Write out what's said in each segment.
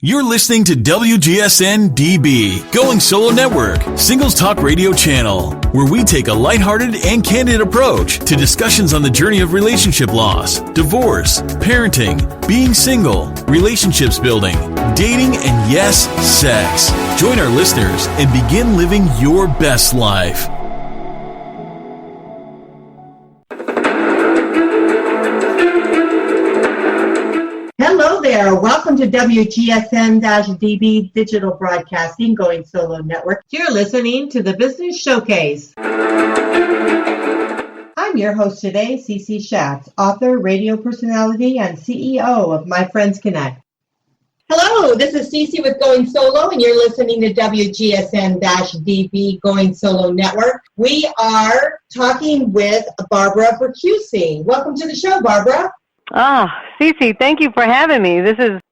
You're listening to WGSN-DB, Going Solo Network, Singles Talk Radio Channel, where we take a lighthearted and candid approach to discussions on the journey of relationship loss, divorce, parenting, being single, relationships building, dating, and yes, sex. Join our listeners and begin living your best life. Hello there. Welcome to WGSN-DB Digital Broadcasting, Going Solo Network. You're listening to the Business Showcase. I'm your host today, Cece Schatz, author, radio personality, and CEO of My Friends Connect. Hello, this is Cece with Going Solo, and you're listening to WGSN-DB Going Solo Network. We are talking with Barbara Bertucci. Welcome to the show, Barbara. Cece, thank you for having me.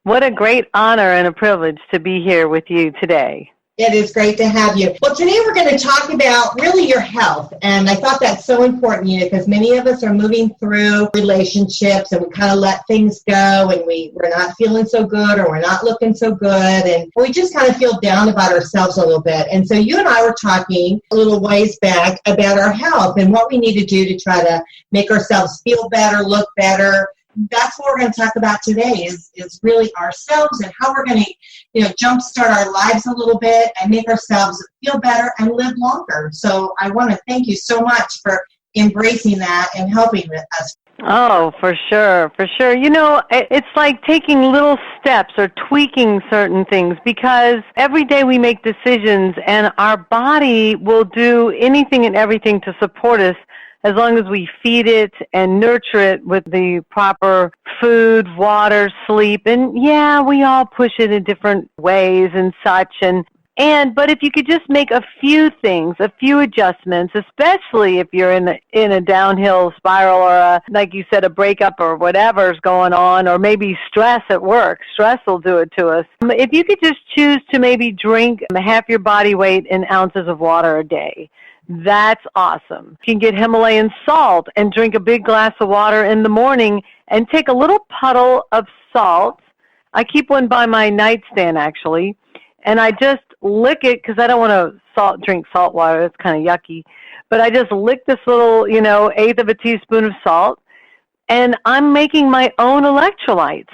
What a great honor and a privilege to be here with you today. It is great to have you. Well, today we're going to talk about really your health, and I thought that's so important, because many of us are moving through relationships, and we kind of let things go, and we're not feeling so good, or we're not looking so good, and we just kind of feel down about ourselves a little bit. And so you and I were talking a little ways back about our health and what we need to do to try to make ourselves feel better, look better. That's what we're going to talk about today is really ourselves and how we're going to, jumpstart our lives a little bit and make ourselves feel better and live longer. So I want to thank you so much for embracing that and helping with us. Oh, for sure, for sure. It's like taking little steps or tweaking certain things, because every day we make decisions and our body will do anything and everything to support us, as long as we feed it and nurture it with the proper food, water, sleep. And yeah, we all push it in different ways and such. But if you could just make a few things, a few adjustments, especially if you're in a downhill spiral or like you said, a breakup or whatever's going on, or maybe stress at work. Stress will do it to us. If you could just choose to maybe drink half your body weight in ounces of water a day, that's awesome. You can get Himalayan salt and drink a big glass of water in the morning and take a little puddle of salt. I keep one by my nightstand, actually, and I just lick it because I don't want to drink salt water. It's kind of yucky. But I just lick this little, eighth of a teaspoon of salt, and I'm making my own electrolytes.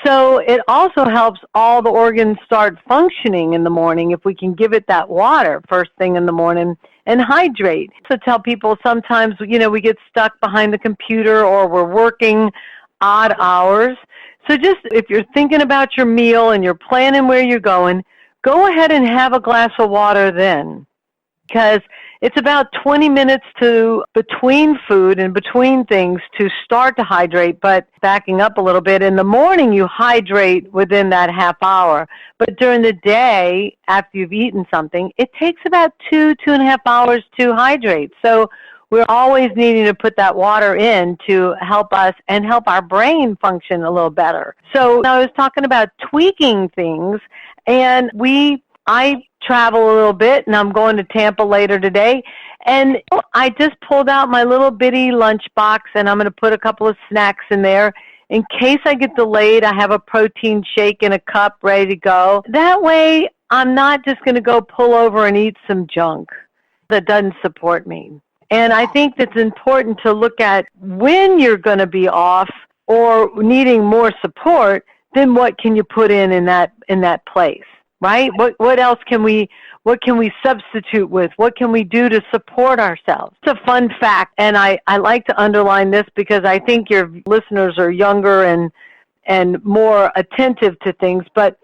So it also helps all the organs start functioning in the morning if we can give it that water first thing in the morning and hydrate. So tell people sometimes, we get stuck behind the computer or we're working odd hours. So just if you're thinking about your meal and you're planning where you're going, go ahead and have a glass of water then, because it's about 20 minutes between food and between things to start to hydrate. But backing up a little bit, in the morning you hydrate within that half hour. But during the day, after you've eaten something, it takes about 2.5 hours to hydrate. So we're always needing to put that water in to help us and help our brain function a little better. So I was talking about tweaking things, and I travel a little bit, and I'm going to Tampa later today, and I just pulled out my little bitty lunch box, and I'm going to put a couple of snacks in there. In case I get delayed, I have a protein shake in a cup ready to go. That way, I'm not just going to go pull over and eat some junk that doesn't support me. And I think that's important to look at when you're going to be off or needing more support, then what can you put in that place? Right? What else can we substitute with? What can we do to support ourselves? It's a fun fact, and I like to underline this because I think your listeners are younger and more attentive to things, but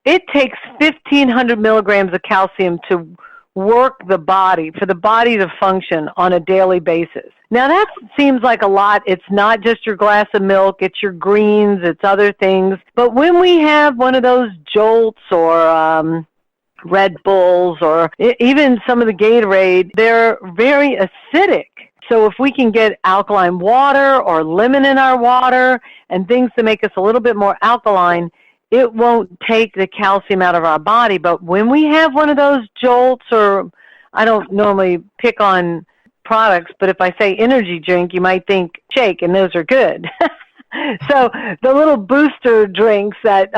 it takes 1,500 milligrams of calcium to work the body, for the body to function on a daily basis. Now that seems like a lot. It's not just your glass of milk, it's your greens, it's other things. But when we have one of those jolts or Red Bulls or even some of the Gatorade, they're very acidic. So if we can get alkaline water or lemon in our water and things to make us a little bit more alkaline, it won't take the calcium out of our body. But when we have one of those jolts, or I don't normally pick on products, but if I say energy drink, you might think shake, and those are good. So the little booster drinks that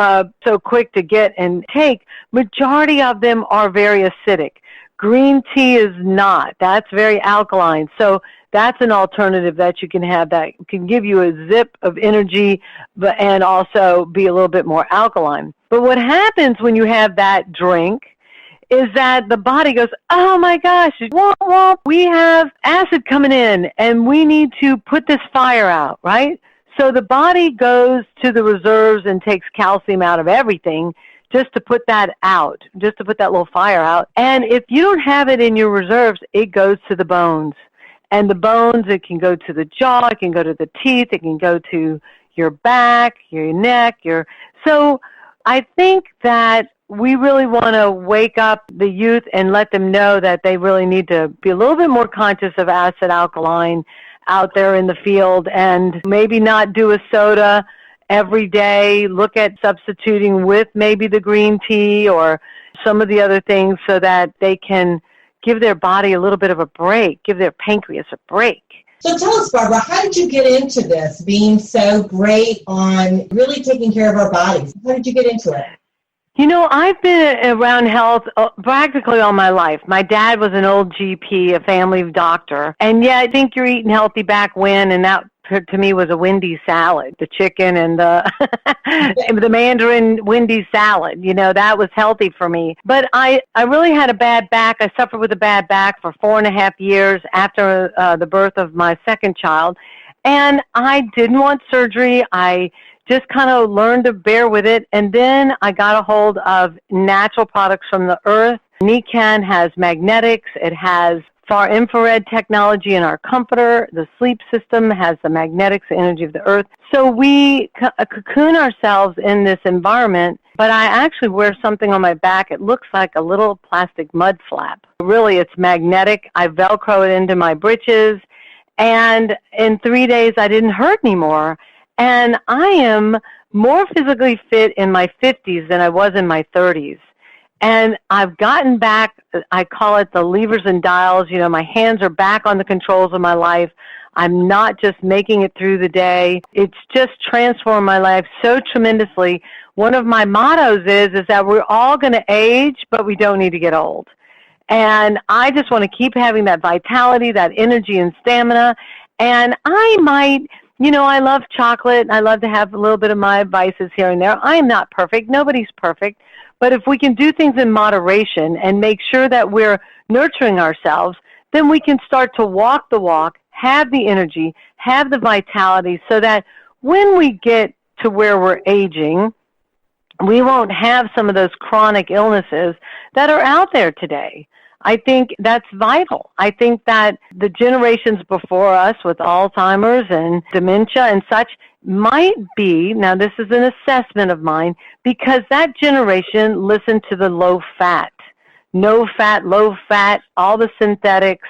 so quick to get and take, majority of them are very acidic. Green tea is not. That's very alkaline. So that's an alternative that you can have that can give you a zip of energy and also be a little bit more alkaline. But what happens when you have that drink is that the body goes, oh my gosh, womp, womp, we have acid coming in and we need to put this fire out, right? So the body goes to the reserves and takes calcium out of everything just to put that out, just to put that little fire out. And if you don't have it in your reserves, it goes to the bones. And the bones, it can go to the jaw, it can go to the teeth, it can go to your back, your neck. So I think that we really want to wake up the youth and let them know that they really need to be a little bit more conscious of acid alkaline out there in the field and maybe not do a soda every day. Look at substituting with maybe the green tea or some of the other things so that they can give their body a little bit of a break, give their pancreas a break. So tell us, Barbara, how did you get into this, being so great on really taking care of our bodies? How did you get into it? You know, I've been around health practically all my life. My dad was an old GP, a family doctor. And yeah, I think you're eating healthy back when, and that to me was a Wendy's salad, the chicken and the Mandarin Wendy's salad. You know, that was healthy for me. But I really had a bad back. I suffered with a bad back for 4.5 years after the birth of my second child. And I didn't want surgery. I just kind of learned to bear with it. And then I got a hold of natural products from the earth. Nican has magnetics. It has far infrared technology in our comforter. The sleep system has the magnetics, the energy of the earth. So we cocoon ourselves in this environment, but I actually wear something on my back. It looks like a little plastic mud flap. Really, it's magnetic. I Velcro it into my britches, and in 3 days, I didn't hurt anymore. And I am more physically fit in my 50s than I was in my 30s. And I've gotten back, I call it the levers and dials. You know, my hands are back on the controls of my life. I'm not just making it through the day. It's just transformed my life so tremendously. One of my mottos is that we're all going to age, but we don't need to get old. And I just want to keep having that vitality, that energy and stamina. And I might, you know, I love chocolate, and I love to have a little bit of my vices here and there. I am not perfect. Nobody's perfect. But if we can do things in moderation and make sure that we're nurturing ourselves, then we can start to walk the walk, have the energy, have the vitality, so that when we get to where we're aging, we won't have some of those chronic illnesses that are out there today. I think that's vital. I think that the generations before us with Alzheimer's and dementia and such might be, now this is an assessment of mine, because that generation listened to the low fat, no fat, low fat, all the synthetics,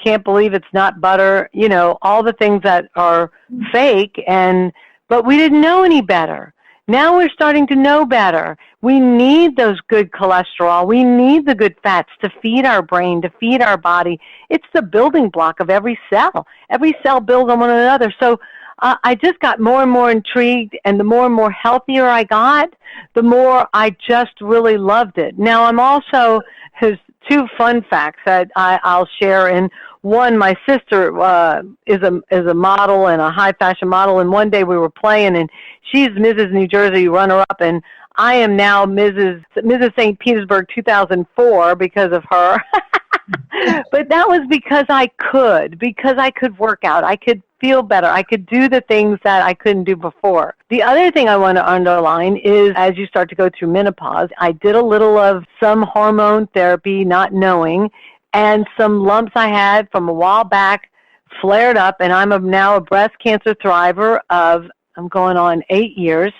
can't believe it's not butter, you know, all the things that are fake, but we didn't know any better. Now we're starting to know better. We need those good cholesterol. We need the good fats to feed our brain, to feed our body. It's the building block of every cell. Every cell builds on one another. So I just got more and more intrigued, and the more and more healthier I got, the more I just really loved it. Now I'm also, there's two fun facts that I'll share. And one, my sister is a model and a high fashion model, and one day we were playing, and she's Mrs. New Jersey runner-up, and I am now Mrs. St. Petersburg 2004 because of her. But that was because I could work out. I could feel better. I could do the things that I couldn't do before. The other thing I want to underline is as you start to go through menopause, I did a little of some hormone therapy, not knowing, and some lumps I had from a while back flared up, and I'm now a breast cancer thriver I'm going on 8 years.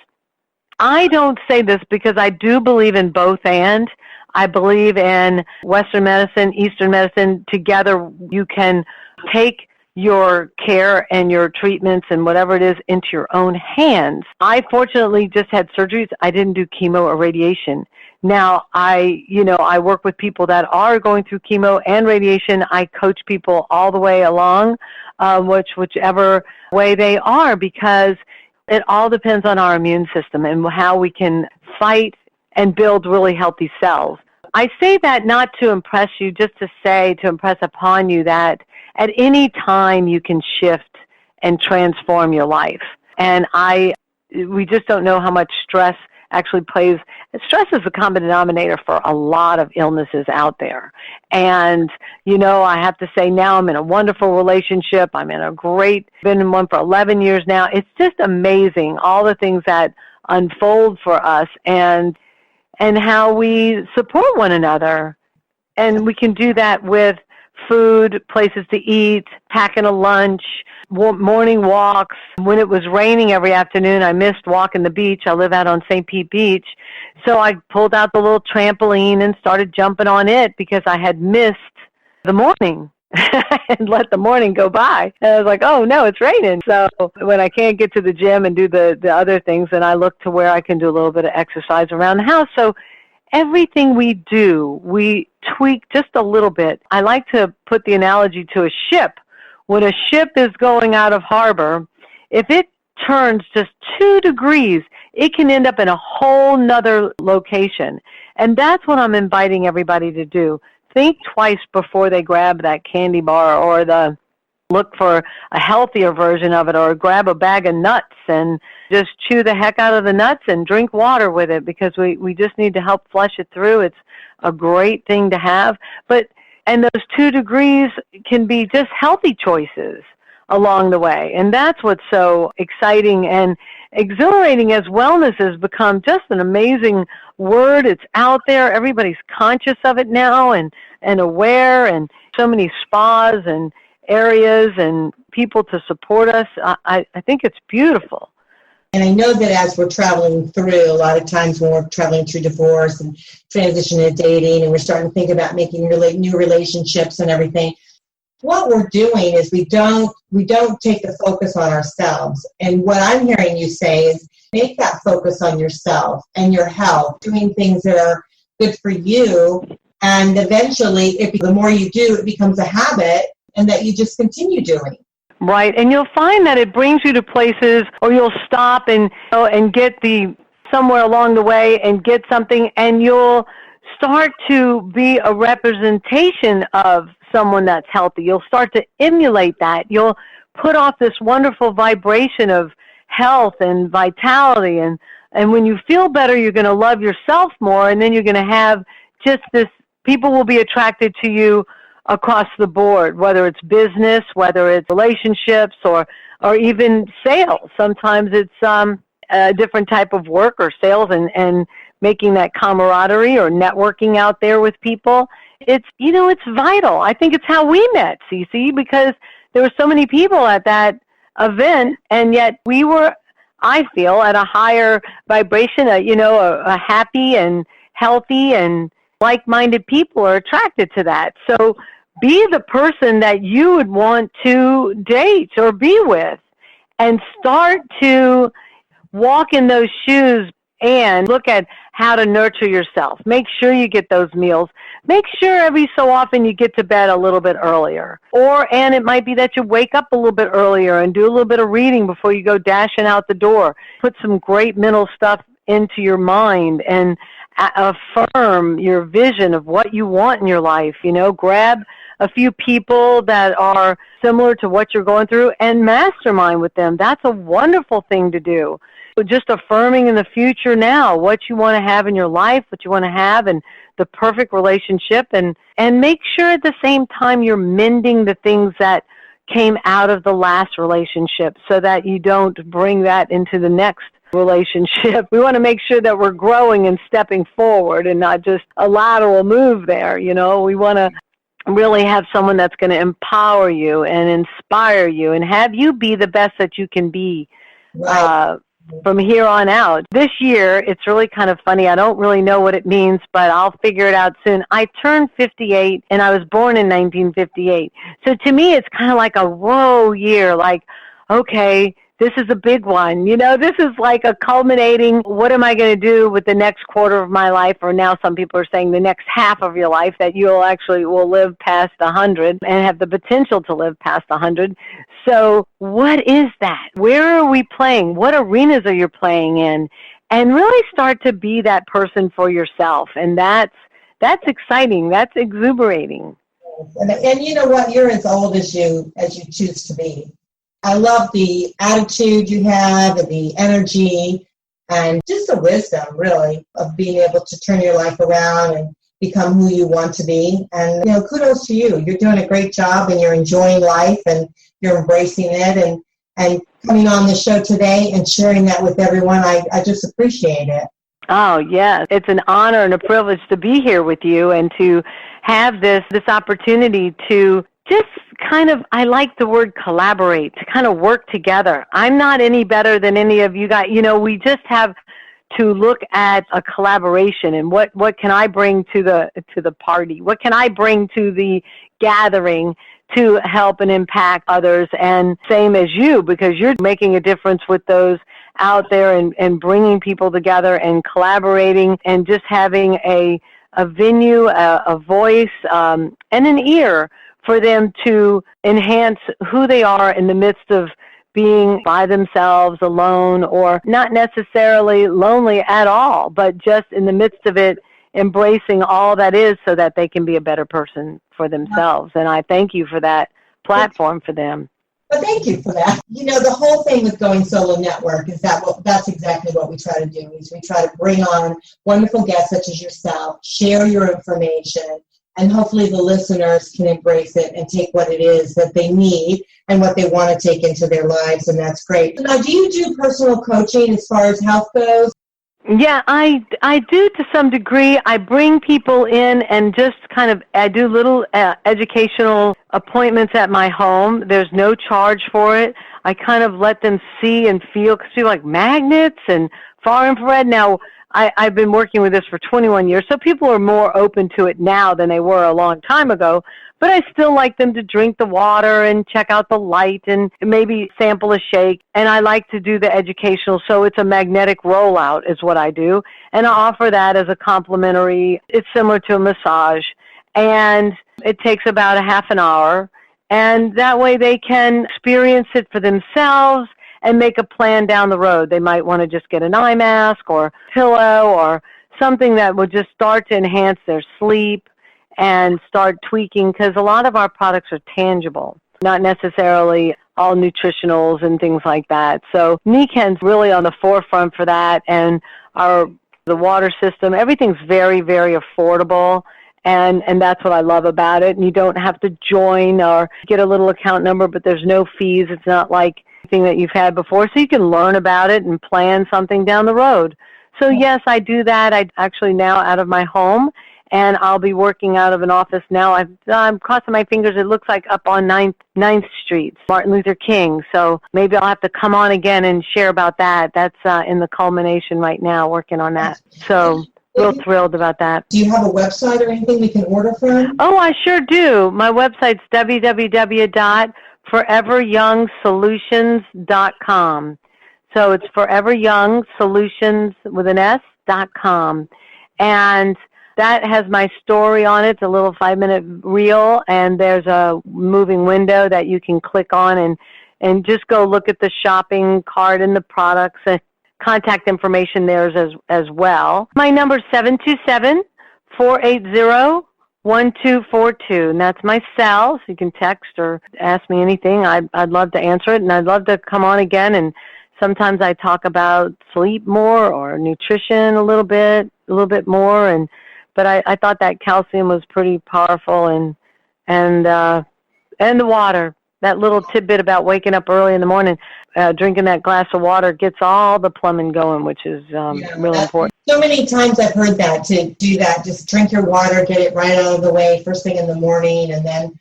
I don't say this because I do believe in both and. I believe in Western medicine, Eastern medicine. Together, you can take your care and your treatments and whatever it is into your own hands. I fortunately just had surgeries. I didn't do chemo or radiation. Now, I work with people that are going through chemo and radiation. I coach people all the way along, whichever way they are, because It all depends on our immune system and how we can fight and build really healthy cells. I say that not to impress you, just to impress upon you that at any time you can shift and transform your life. And we just don't know how much stress actually plays. Stress is the common denominator for a lot of illnesses out there. And, I have to say now I'm in a wonderful relationship. Been in one for 11 years now. It's just amazing, all the things that unfold for us and how we support one another. And we can do that with food, places to eat, packing a lunch, morning walks. When it was raining every afternoon, I missed walking the beach. I live out on St. Pete Beach. So I pulled out the little trampoline and started jumping on it because I had missed the morning and let the morning go by. And I was like, oh, no, it's raining. So when I can't get to the gym and do the other things, then I look to where I can do a little bit of exercise around the house. So everything we do, we tweak just a little bit. I like to put the analogy to a ship. When a ship is going out of harbor, if it turns just 2 degrees, it can end up in a whole nother location. And that's what I'm inviting everybody to do. Think twice before they grab that candy bar or look for a healthier version of it, or grab a bag of nuts and just chew the heck out of the nuts and drink water with it, because we just need to help flush it through. It's a great thing to have. And those 2 degrees can be just healthy choices along the way. And that's what's so exciting and exhilarating, as wellness has become just an amazing word. It's out there. Everybody's conscious of it now and aware, and so many spas and areas and people to support us. I think it's beautiful. And I know that as we're traveling through, a lot of times when we're traveling through divorce and transition to dating, and we're starting to think about making new relationships and everything, what we're doing is we don't take the focus on ourselves. And what I'm hearing you say is make that focus on yourself and your health, doing things that are good for you. And eventually, the more you do, it becomes a habit, and that you just continue doing. Right, and you'll find that it brings you to places, or you'll stop and get somewhere along the way and get something, and you'll start to be a representation of someone that's healthy. You'll start to emulate that. You'll put off this wonderful vibration of health and vitality, and when you feel better, you're going to love yourself more, and then you're going to have just this, people will be attracted to you across the board, whether it's business, whether it's relationships, or even sales. Sometimes it's a different type of work or sales, and making that camaraderie or networking out there with people. It's vital. I think it's how we met, Cece, because there were so many people at that event, and yet we were, I feel, at a higher vibration. A happy and healthy and like-minded people are attracted to that. So be the person that you would want to date or be with, and start to walk in those shoes and look at how to nurture yourself. Make sure you get those meals. Make sure every so often you get to bed a little bit earlier. And it might be that you wake up a little bit earlier and do a little bit of reading before you go dashing out the door. Put some great mental stuff into your mind and affirm your vision of what you want in your life. Grab a few people that are similar to what you're going through and mastermind with them. That's a wonderful thing to do. Just affirming in the future now what you want to have in your life, what you want to have, and the perfect relationship, and make sure at the same time you're mending the things that came out of the last relationship, so that you don't bring that into the next relationship. We want to make sure that we're growing and stepping forward and not just a lateral move there. We want to really have someone that's going to empower you and inspire you and have you be the best that you can be. Right. From here on out. This year, it's really kind of funny. I don't really know what it means, but I'll figure it out soon. I turned 58, and I was born in 1958. So to me, it's kind of like a whoa year, like, okay, this is a big one. This is like a culminating, what am I going to do with the next quarter of my life? Or now some people are saying the next half of your life, that you'll actually will live past 100 and have the potential to live past 100. So what is that? Where are we playing? What arenas are you playing in? And really start to be that person for yourself. And that's exciting. That's exuberating. And you know what? You're as old as you choose to be. I love the attitude you have and the energy and just the wisdom, really, of being able to turn your life around and become who you want to be. And, kudos to you. You're doing a great job and you're enjoying life and you're embracing it. And coming on the show today and sharing that with everyone, I just appreciate it. Oh, yes. It's an honor and a privilege to be here with you and to have this opportunity to just kind of, I like the word collaborate, to kind of work together. I'm not any better than any of you guys. We just have to look at a collaboration and what can I bring to the party? What can I bring to the gathering to help and impact others? And same as you, because you're making a difference with those out there and bringing people together and collaborating and just having a venue, a voice, and an ear for them to enhance who they are in the midst of being by themselves, alone, or not necessarily lonely at all, but just in the midst of it, embracing all that is so that they can be a better person for themselves. And I thank you for that platform for them. Well, thank you for that. The whole thing with Going Solo Network is that's exactly what we try to do, is we try to bring on wonderful guests such as yourself, share your information, and hopefully the listeners can embrace it and take what it is that they need and what they want to take into their lives, and that's great. Now, do you do personal coaching as far as health goes? Yeah, I do to some degree. I bring people in and just I do little educational appointments at my home. There's no charge for it. I kind of let them see and feel, because like magnets and far infrared. Now, I've been working with this for 21 years, so people are more open to it now than they were a long time ago. But I still like them to drink the water and check out the light and maybe sample a shake. And I like to do the educational, so it's a magnetic rollout is what I do. And I offer that as a complimentary. It's similar to a massage. And it takes about a half an hour. And that way they can experience it for themselves and make a plan down the road. They might want to just get an eye mask or pillow or something that will just start to enhance their sleep and start tweaking, because a lot of our products are tangible, not necessarily all nutritionals and things like that. So Niken's really on the forefront for that, and the water system, everything's very, very affordable, and that's what I love about it. And you don't have to join or get a little account number, but there's no fees. It's not like anything that you've had before, so you can learn about it and plan something down the road. So yes, I do that. I actually now out of my home, and I'll be working out of an office now. I'm crossing my fingers. It looks like up on 9th Street, Martin Luther King. So maybe I'll have to come on again and share about that. That's in the culmination right now, working on that. So real thrilled about that. Do you have a website or anything we can order from? Oh, I sure do. My website's www.foreveryoungsolutions.com. So it's foreveryoungsolutions with an S.com. And that has my story on it. It's a little 5-minute reel, and there's a moving window that you can click on and just go look at the shopping cart and the products, and contact information there as well. My number is 727-480-1242, and that's my cell, so you can text or ask me anything. I'd love to answer it, and I'd love to come on again. And sometimes I talk about sleep more or nutrition a little bit more, but I thought that calcium was pretty powerful, and the water. That little tidbit about waking up early in the morning, drinking that glass of water gets all the plumbing going, which is really important. So many times I've heard that, to do that, just drink your water, get it right out of the way first thing in the morning. And then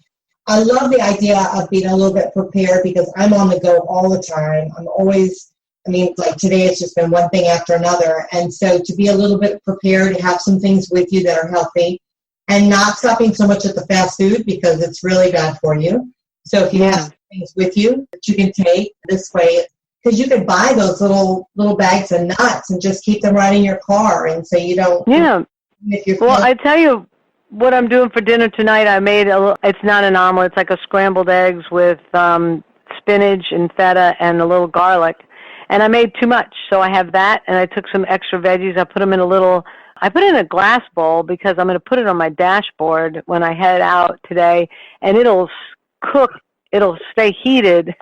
I love the idea of being a little bit prepared, because I'm on the go all the time. I'm always, like today it's just been one thing after another. And so to be a little bit prepared, to have some things with you that are healthy, and not stopping so much at the fast food, because it's really bad for you. So if you have things with you that you can take, this way because you could buy those little bags of nuts and just keep them right in your car, and so you don't. Yeah. If you're well, I tell you what I'm doing for dinner tonight. I made it's not an omelet. It's like a scrambled eggs with spinach and feta and a little garlic. And I made too much, so I have that, and I took some extra veggies. I put them in I put it in a glass bowl because I'm going to put it on my dashboard when I head out today, and it'll cook. It'll stay heated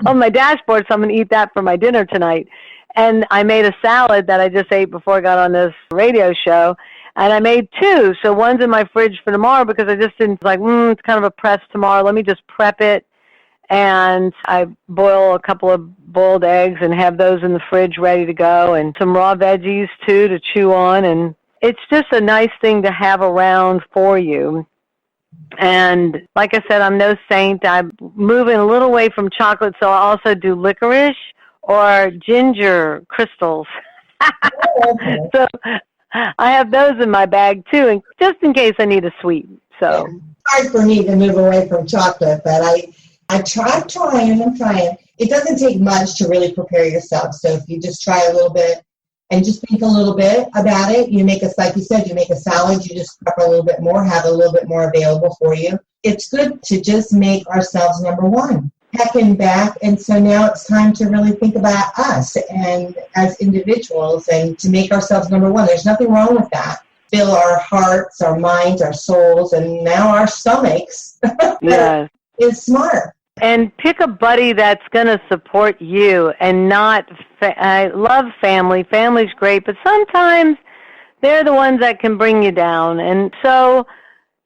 on my dashboard, so I'm going to eat that for my dinner tonight. And I made a salad that I just ate before I got on this radio show, and I made two. So one's in my fridge for tomorrow because I just didn't it's kind of a press tomorrow. Let me just prep it. And I boil a couple of boiled eggs and have those in the fridge ready to go, and some raw veggies, too, to chew on. And it's just a nice thing to have around for you. And like I said, I'm no saint. I'm moving a little away from chocolate, so I also do licorice or ginger crystals. So I have those in my bag, too, and just in case I need a sweet. So it's hard for me to move away from chocolate, but I'm trying. It doesn't take much to really prepare yourself. So if you just try a little bit and just think a little bit about it, like you said, you make a salad, you just prep a little bit more, have a little bit more available for you. It's good to just make ourselves number one, pecking back. And so now it's time to really think about us and as individuals and to make ourselves number one. There's nothing wrong with that. Fill our hearts, our minds, our souls, and now our stomachs. Yes. Is smart. And pick a buddy that's going to support you and not, I love family. Family's great, but sometimes they're the ones that can bring you down. And so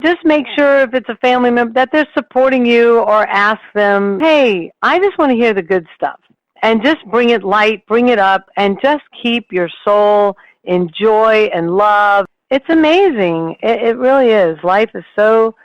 just make sure if it's a family member that they're supporting you, or ask them, hey, I just want to hear the good stuff. And just bring it light, bring it up, and just keep your soul in joy and love. It's amazing. It really is. Life is so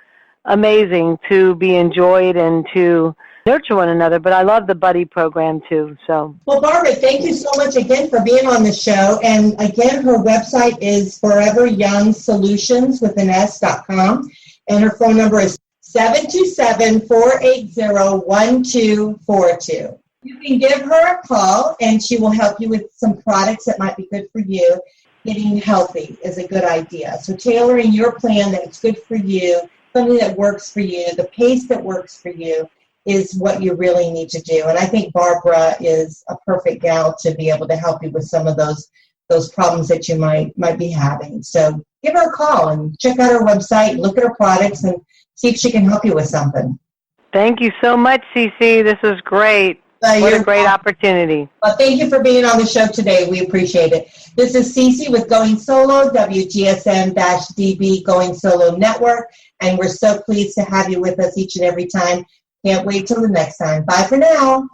amazing to be enjoyed and to nurture one another, but I love the buddy program too. So, well, Barbara, thank you so much again for being on the show. And again, her website is foreveryoungsolutions.com, and her phone number is 727-480-1242. You can give her a call, and she will help you with some products that might be good for you. Getting healthy is a good idea. So tailoring your plan that it's good for you, something that works for you, the pace that works for you is what you really need to do. And I think Barbara is a perfect gal to be able to help you with some of those problems that you might be having. So give her a call and check out her website, look at her products, and see if she can help you with something. Thank you so much, Cece. This is great. What a great opportunity. Well, thank you for being on the show today. We appreciate it. This is Cece with Going Solo, WGSN-DB Going Solo Network, and we're so pleased to have you with us each and every time. Can't wait till the next time. Bye for now.